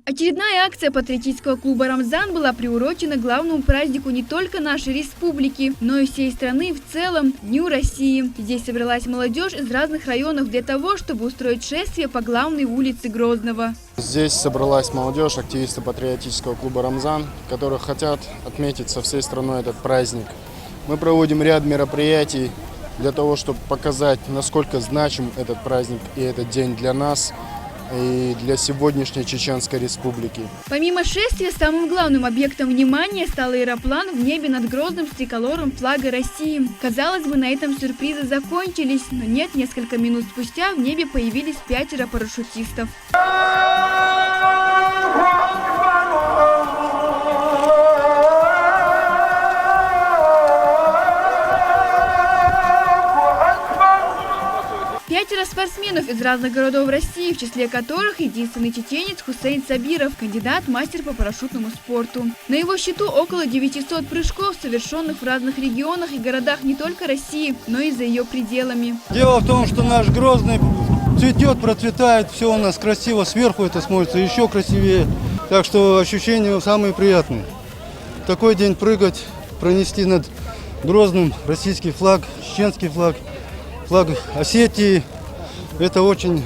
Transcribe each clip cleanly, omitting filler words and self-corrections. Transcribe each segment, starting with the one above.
Очередная акция патриотического клуба «Рамзан» была приурочена к главному празднику не только нашей республики, но и всей страны в целом – Дню России. Здесь собралась молодежь из разных районов для того, чтобы устроить шествие по главной улице Грозного. Здесь собралась молодежь, активисты патриотического клуба «Рамзан», которые хотят отметить со всей страной этот праздник. Мы проводим ряд мероприятий для того, чтобы показать, насколько значим этот праздник и этот день для нас и для сегодняшней Чеченской Республики. Помимо шествия, самым главным объектом внимания стал аэроплан в небе над Грозным с триколором флага России. Казалось бы, на этом сюрпризы закончились, но нет, несколько минут спустя в небе появились 5 парашютистов. Пятеро спортсменов из разных городов России, в числе которых единственный чеченец Хусейн Сабиров, кандидат, мастер по парашютному спорту. На его счету около 900 прыжков, совершенных в разных регионах и городах не только России, но и за ее пределами. Дело в том, что наш Грозный цветет, процветает, все у нас красиво, сверху это смотрится еще красивее. Так что ощущения самые приятные. В такой день прыгать, пронести над Грозным российский флаг, чеченский флаг, флаг Осетии – это очень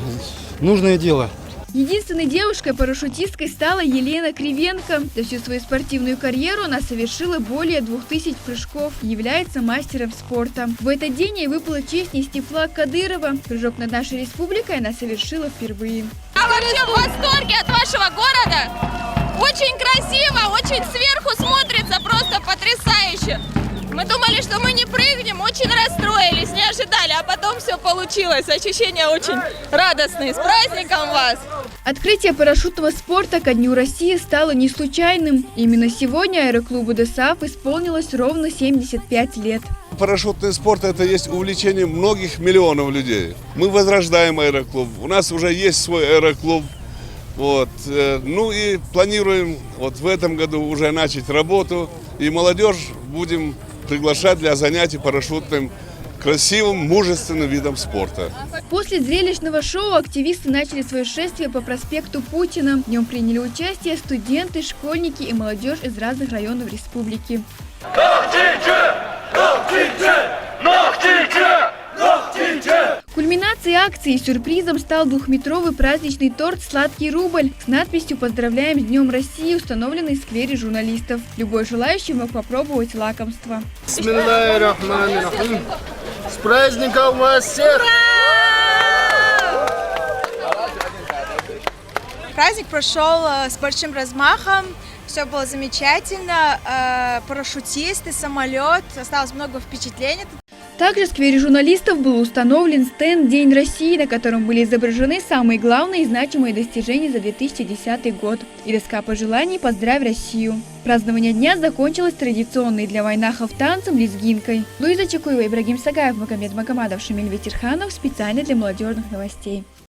нужное дело. Единственной девушкой-парашютисткой стала Елена Кривенко. За всю свою спортивную карьеру она совершила более 2000 прыжков и является мастером спорта. В этот день ей выпала честь нести флаг Кадырова. Прыжок над нашей республикой она совершила впервые. Я вообще в восторге от вашего города. Очень красиво, очень сверху смотрится, просто потрясающе. Мы думали, что мы не прыгнем, очень расстроились, не ожидали, а потом все получилось. Ощущения очень радостные. С праздником вас! Открытие парашютного спорта ко Дню России стало не случайным. Именно сегодня аэроклубу ДОСААФ исполнилось ровно 75 лет. Парашютный спорт – это есть увлечение многих миллионов людей. Мы возрождаем аэроклуб, у нас уже есть свой аэроклуб. Ну и планируем в этом году уже начать работу. И молодежь будем приглашать для занятий парашютным, красивым, мужественным видом спорта. После зрелищного шоу активисты начали свое шествие по проспекту Путина. В нем приняли участие студенты, школьники и молодежь из разных районов республики. Кульминацией акции и сюрпризом стал 2-метровый праздничный торт «Сладкий рубль» с надписью «Поздравляем с Днем России», установленный в сквере журналистов. Любой желающий мог попробовать лакомство. С праздником вас всех! Праздник прошел с большим размахом, все было замечательно, парашютисты, самолет, осталось много впечатлений. Также в сквере журналистов был установлен стенд «День России», на котором были изображены самые главные и значимые достижения за 2010 год и доска пожеланий «Поздравь Россию». Празднование дня закончилось традиционной для вайнахов танцем лезгинкой. Луиза Чекуева, Ибрагим Сагаев, Магомед Магомадов, Шамиль Ветерханов. Специально для молодежных новостей.